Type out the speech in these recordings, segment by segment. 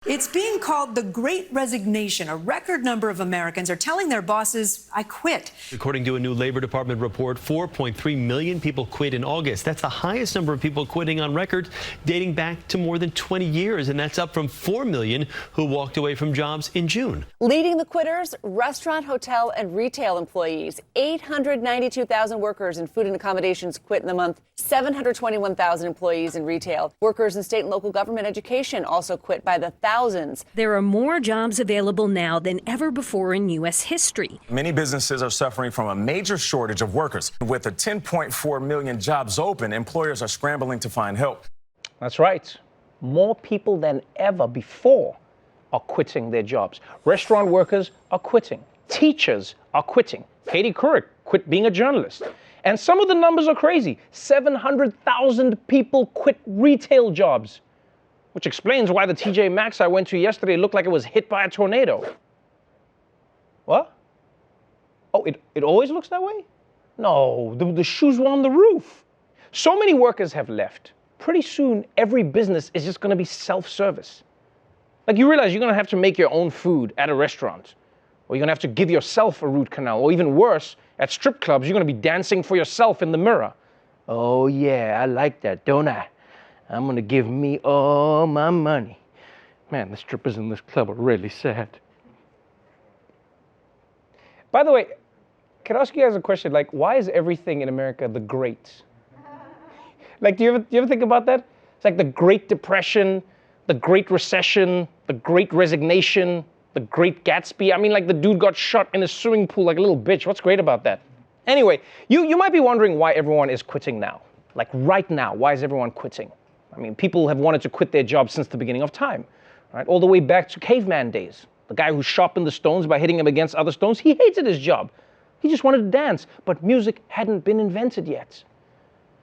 It's being called the Great Resignation. A record number of Americans are telling their bosses, I quit. According to a new Labor Department report, 4.3 million people quit in August. That's the highest number of people quitting on record, dating back to more than 20 years. And that's up from 4 million who walked away from jobs in June. Leading the quitters, restaurant, hotel, and retail employees. 892,000 workers in food and accommodations quit in the month. 721,000 employees in retail. Workers in state and local government education also quit by the thousands. There are more jobs available now than ever before in U.S. history. Many businesses are suffering from a major shortage of workers. With the 10.4 million jobs open, employers are scrambling to find help. That's right. More people than ever before are quitting their jobs. Restaurant workers are quitting. Teachers are quitting. Katie Couric quit being a journalist. And some of the numbers are crazy. 700,000 people quit retail jobs, which explains why the TJ Maxx I went to yesterday looked like it was hit by a tornado. What? Oh, it always looks that way? No, the shoes were on the roof. So many workers have left. Pretty soon, every business is just going to be self-service. Like, you realize you're going to have to make your own food at a restaurant, or you're going to have to give yourself a root canal, or even worse, at strip clubs, you're going to be dancing for yourself in the mirror. Oh yeah, I like that, don't I? I'm going to give me all my money. Man, the strippers in this club are really sad. By the way, can I ask you guys a question? Like, why is everything in America the great? Like, do you ever think about that? It's like the Great Depression, the Great Recession, the Great Resignation, the Great Gatsby. I mean, like, the dude got shot in a swimming pool like a little bitch. What's great about that? Anyway, you might be wondering why everyone is quitting now. Like, right now, why is everyone quitting? I mean, people have wanted to quit their jobs since the beginning of time, right? All the way back to caveman days. The guy who sharpened the stones by hitting them against other stones, he hated his job. He just wanted to dance, but music hadn't been invented yet.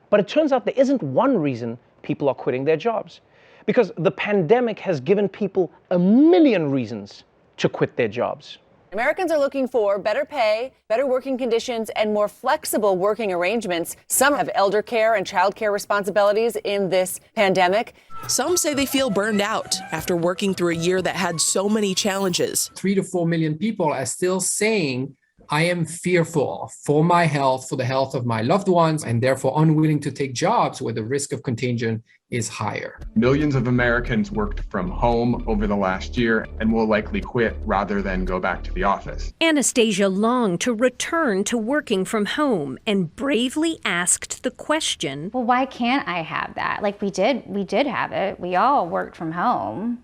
But it turns out there isn't one reason people are quitting their jobs, because the pandemic has given people a million reasons to quit their jobs. Americans are looking for better pay, better working conditions, and more flexible working arrangements. Some have elder care and child care responsibilities in this pandemic. Some say they feel burned out after working through a year that had so many challenges. 3 to 4 million people are still saying, I am fearful for my health, for the health of my loved ones, and therefore unwilling to take jobs where the risk of contagion is higher. Millions of Americans worked from home over the last year and will likely quit rather than go back to the office. Anastasia longed to return to working from home and bravely asked the question, well, why can't I have that? Like, we did have it. We all worked from home.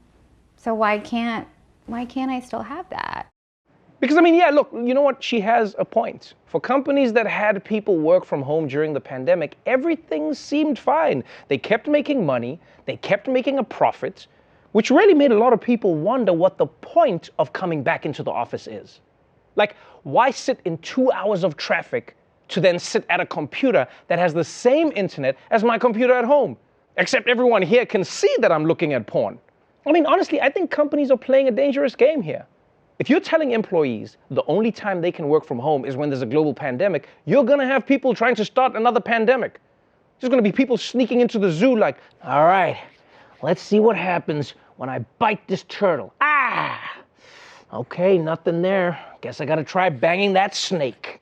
So why can't I still have that? Because, I mean, yeah, look, you know what? She has a point. For companies that had people work from home during the pandemic, everything seemed fine. They kept making money. They kept making a profit, which really made a lot of people wonder what the point of coming back into the office is. Like, why sit in 2 hours of traffic to then sit at a computer that has the same internet as my computer at home? Except everyone here can see that I'm looking at porn. I mean, honestly, I think companies are playing a dangerous game here. If you're telling employees the only time they can work from home is when there's a global pandemic, you're going to have people trying to start another pandemic. There's going to be people sneaking into the zoo like, all right, let's see what happens when I bite this turtle. Ah! Okay, nothing there. Guess I got to try banging that snake.